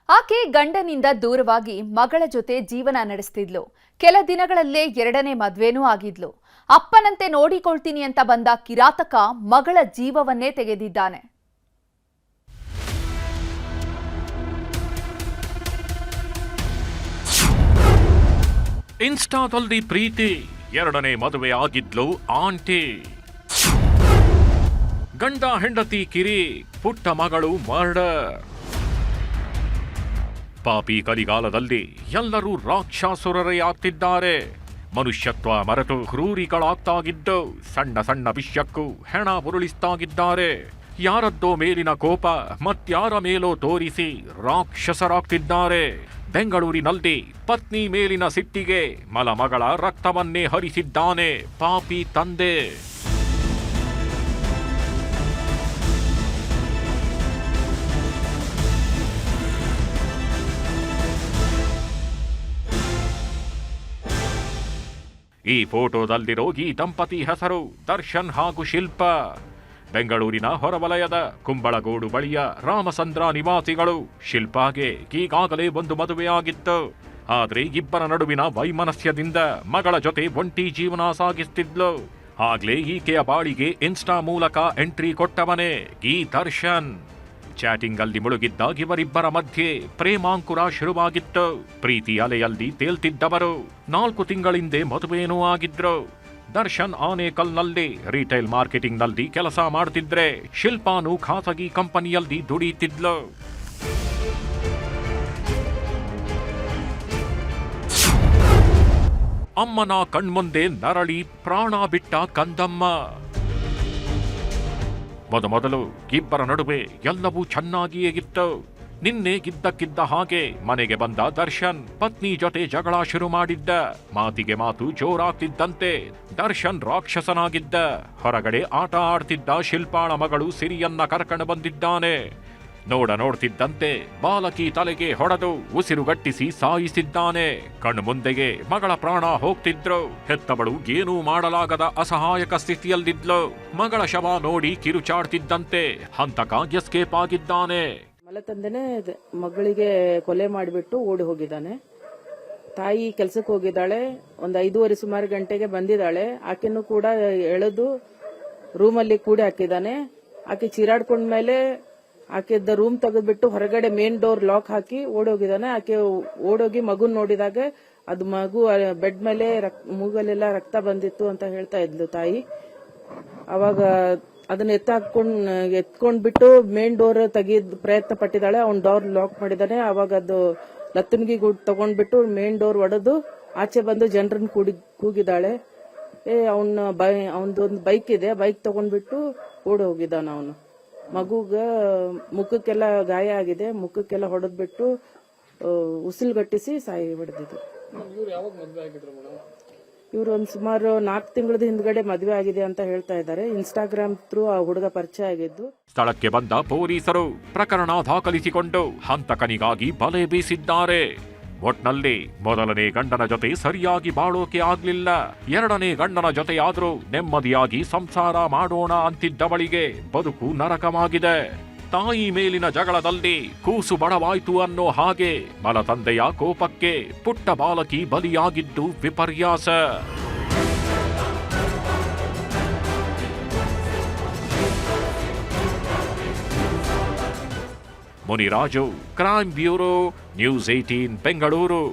ಆಕೆ ಗಂಡನಿಂದ ದೂರವಾಗಿ ಮಗಳ ಜೊತೆ ಜೀವನ ನಡೆಸ್ತಿದ್ಲು. ಕೆಲ ದಿನಗಳಲ್ಲೇ ಎರಡನೇ ಮದ್ವೆನೂ ಆಗಿದ್ಲು. ಅಪ್ಪನಂತೆ ನೋಡಿಕೊಳ್ತೀನಿ ಅಂತ ಬಂದ ಕಿರಾತಕ ಮಗಳ ಜೀವವನ್ನೇ ತೆಗೆದಿದ್ದಾನೆ. ಇನ್ಸ್ಟಾದಲ್ಲಿ ಪ್ರೀತಿ, ಎರಡನೇ ಮದುವೆ ಆಗಿದ್ಲು ಆಂಟಿ. ಗಂಡ ಹೆಂಡತಿ ಕಿರಿ, ಪುಟ್ಟ ಮಗಳು ಮರ್ಡರ್. ಪಾಪಿ ಕಲಿಗಾಲದಲ್ಲಿ ಎಲ್ಲರೂ ರಾಕ್ಷಸುರರೇ ಆಗ್ತಿದ್ದಾರೆ. ಮನುಷ್ಯತ್ವ ಮರೆತು ಕ್ರೂರಿಗಳಾಗ್ತಾಗಿದ್ದು, ಸಣ್ಣ ಸಣ್ಣ ವಿಷಯಕ್ಕೂ ಹೆಣ ಉರುಳಿಸ್ತಾಗಿದ್ದಾರೆ. ಯಾರದ್ದೋ ಮೇಲಿನ ಕೋಪ ಮತ್ಯಾರ ಮೇಲೋ ತೋರಿಸಿ ರಾಕ್ಷಸರಾಗ್ತಿದ್ದಾರೆ. ಬೆಂಗಳೂರಿನಲ್ಲಿ ಪತ್ನಿ ಮೇಲಿನ ಸಿಟ್ಟಿಗೆ ಮಲಮಗಳ ರಕ್ತವನ್ನೇ ಹರಿಸಿದ್ದಾನೆ ಪಾಪಿ ತಂದೆ. ಈ ಫೋಟೋದಲ್ಲಿರೋ ಈ ದಂಪತಿ ಹೆಸರು ದರ್ಶನ್ ಹಾಗೂ ಶಿಲ್ಪಾ. ಬೆಂಗಳೂರಿನ ಹೊರವಲಯದ ಕುಂಬಳಗೋಡು ಬಳಿಯ ರಾಮಚಂದ್ರ ನಿವಾಸಿಗಳು. ಶಿಲ್ಪಾಗೆ ಈಗಾಗಲೇ ಒಂದು ಮದುವೆಯಾಗಿತ್ತು. ಆದ್ರೆ ಇಬ್ಬರ ನಡುವಿನ ವೈಮನಸ್ಯದಿಂದ ಮಗಳ ಜೊತೆ ಒಂಟಿ ಜೀವನ ಸಾಗಿಸ್ತಿದ್ಲು. ಆಗ್ಲೇ ಈಕೆಯ ಬಾಳಿಗೆ ಇನ್ಸ್ಟಾ ಮೂಲಕ ಎಂಟ್ರಿ ಕೊಟ್ಟವನೇ ಈ ದರ್ಶನ್. ಚಾಟಿಂಗ್ ಅಲ್ಲಿ ಮುಳುಗಿದ್ದ ಇವರಿಬ್ಬರ ಮಧ್ಯೆ ಪ್ರೇಮಾಂಕುರ ಶುರುವಾಗಿತ್ತು. ಪ್ರೀತಿ ಅಲೆಯಲ್ಲಿ ತೇಲ್ತಿದ್ದವರು 4 ತಿಂಗಳಿಂದ ಮದುವೆನೂ ಆಗಿದ್ರು. ದರ್ಶನ್ ಆನೇಕಲ್ನಲ್ಲಿ ರಿಟೇಲ್ ಮಾರ್ಕೆಟಿಂಗ್ ನಲ್ಲಿ ಕೆಲಸ ಮಾಡ್ತಿದ್ರೆ, ಶಿಲ್ಪಾನು ಖಾಸಗಿ ಕಂಪನಿಯಲ್ಲಿ ದುಡಿಯುತ್ತಿದ್ಲು. ಅಮ್ಮನ ಕಣ್ಮುಂದೆ ನರಳಿ ಪ್ರಾಣ ಬಿಟ್ಟ ಕಂದಮ್ಮ. ಮೊದಲು ಇಬ್ಬರ ನಡುವೆ ಎಲ್ಲವೂ ಚೆನ್ನಾಗಿಯೇ ಇತ್ತು. ನಿನ್ನೆ ಇದ್ದಕ್ಕಿದ್ದ ಹಾಗೆ ಮನೆಗೆ ಬಂದ ದರ್ಶನ್ ಪತ್ನಿ ಜೊತೆ ಜಗಳ ಶುರು ಮಾಡಿದ್ದ. ಮಾತಿಗೆ ಮಾತು ಜೋರಾಗ್ತಿದ್ದಂತೆ ದರ್ಶನ್ ರಾಕ್ಷಸನಾಗಿದ್ದ. ಹೊರಗಡೆ ಆಟ ಆಡ್ತಿದ್ದ ಶಿಲ್ಪಾಳ ಮಗಳು ಸಿರಿಯನ್ನ ಕರ್ಕೊಂಡು ಬಂದಿದ್ದಾನೆ. ನೋಡ್ತಿದ್ದಂತೆ ಬಾಲಕಿ ತಲೆಗೆ ಹೊಡೆದು ಉಸಿರುಗಟ್ಟಿಸಿ ಸಾಯಿಸಿದ್ದಾನೆ. ಕಣ್ಣು ಮುಂದೆಗೆ ಮಗಳ ಪ್ರಾಣ ಹೋಗ್ತಿದ್ರು. ಹೆತ್ತವಳು ಏನೂ ಮಾಡಲಾಗದ ಅಸಹಾಯಕ ಸ್ಥಿತಿಯಲ್ಲಿದ್ಲು. ಮಗಳ ಶವ ನೋಡಿ ಕಿರುಚಾಡ್ತಿದ್ದಂತೆ ಹಂತಕ ಎಸ್ಕೇಪ್ ಆಗಿದ್ದಾನೆ. ಮಲತಂದೆನೆ ಮಗಳಿಗೆ ಕೊಲೆ ಮಾಡಿಬಿಟ್ಟು ಓಡಿ ಹೋಗಿದ್ದಾನೆ. ತಾಯಿ ಕೆಲ್ಸಕ್ಕೆ ಹೋಗಿದ್ದಾಳೆ. ಒಂದು 5:30 ಸುಮಾರು ಗಂಟೆಗೆ ಬಂದಿದ್ದಾಳೆ. ಆಕೆನೂ ಕೂಡ ಎಳೆದು ರೂಮಲ್ಲಿ ಕೂಡಿ ಹಾಕಿದ್ದಾನೆ. ಆಕೆ ಚೀರಾಡ್ಕೊಂಡ್ಮೇಲೆ ಆಕೆದ ರೂಮ್ ತೆಗೆದ್ಬಿಟ್ಟು ಹೊರಗಡೆ ಮೇನ್ ಡೋರ್ ಲಾಕ್ ಹಾಕಿ ಓಡೋಗಿದ್ದಾನೆ. ಆಕೆ ಓಡೋಗಿ ಮಗುನ್ ನೋಡಿದಾಗ ಅದು ಮಗು ಬೆಡ್ ಮೇಲೆ ಮೂಗಲೆಲ್ಲ ರಕ್ತ ಬಂದಿತ್ತು ಅಂತ ಹೇಳ್ತಾ ಇದ್ಲು ತಾಯಿ. ಅವಾಗ ಅದನ್ನ ಎತ್ಕೊಂಡ್ಬಿಟ್ಟು ಮೇನ್ ಡೋರ್ ತೆಗಿದ್ ಪ್ರಯತ್ನ ಪಟ್ಟಿದ್ದಾಳೆ. ಅವ್ನ್ ಡೋರ್ ಲಾಕ್ ಮಾಡಿದಾನೆ. ಅವಾಗ ಅದು ಲತ್ತನ್ಗಿ ತಗೊಂಡ್ಬಿಟ್ಟು ಮೇನ್ ಡೋರ್ ಒಡೆದು ಆಚೆ ಬಂದು ಜನರನ್ನ ಕೂಗಿದ್ದಾಳೆ. ಅವನದೊಂದು ಬೈಕ್ ಇದೆ, ಬೈಕ್ ತಗೊಂಡ್ಬಿಟ್ಟು ಓಡಿ ಹೋಗಿದ್ದಾನ ಅವನು. ಮಗುಗ ಮುಖಕ್ಕೆಲ್ಲ ಗಾಯ ಆಗಿದೆ. ಮುಖಕ್ಕೆಲ್ಲ ಹೊಡೆದ್ಬಿಟ್ಟು ಉಸಿರುಗಟ್ಟಿಸಿ ಸಾಯಿ ಬಿಡ್ದಿದ್ರು. ಇವ್ರು ಒಂದ್ ಸುಮಾರು 4 ತಿಂಗಳದ ಹಿಂದ್ಗಡೆ ಮದುವೆ ಆಗಿದೆ ಅಂತ ಹೇಳ್ತಾ ಇದ್ದಾರೆ. ಇನ್ಸ್ಟಾಗ್ರಾಮ್ ಥ್ರೂ ಆ ಹುಡುಗ ಪರಿಚಯ ಆಗಿದ್ದು. ಸ್ಥಳಕ್ಕೆ ಬಂದ ಪೊಲೀಸರು ಪ್ರಕರಣ ದಾಖಲಿಸಿಕೊಂಡು ಹಂತಕನಿಗಾಗಿ ಬಲೆ ಬೀಸಿದ್ದಾರೆ. ಒಟ್ನಲ್ಲಿ ಮೊದಲನೇ ಗಂಡನ ಜೊತೆ ಸರಿಯಾಗಿ ಬಾಳೋಕೆ ಆಗ್ಲಿಲ್ಲ. ಎರಡನೇ ಗಂಡನ ಜೊತೆಯಾದ್ರೂ ನೆಮ್ಮದಿಯಾಗಿ ಸಂಸಾರ ಮಾಡೋಣ ಅಂತಿದ್ದವಳಿಗೆ ಬದುಕು ನರಕವಾಗಿದೆ. ತಾಯಿ ಮೇಲಿನ ಜಗಳದಲ್ಲಿ ಕೂಸು ಬಡವಾಯ್ತು ಅನ್ನೋ ಹಾಗೆ ಮಲತಂದೆಯ ಕೋಪಕ್ಕೆ ಪುಟ್ಟ ಬಾಲಕಿ ಬಲಿಯಾಗಿದ್ದು ವಿಪರ್ಯಾಸ. Muniraju, crime bureau, news 18 Bengaluru.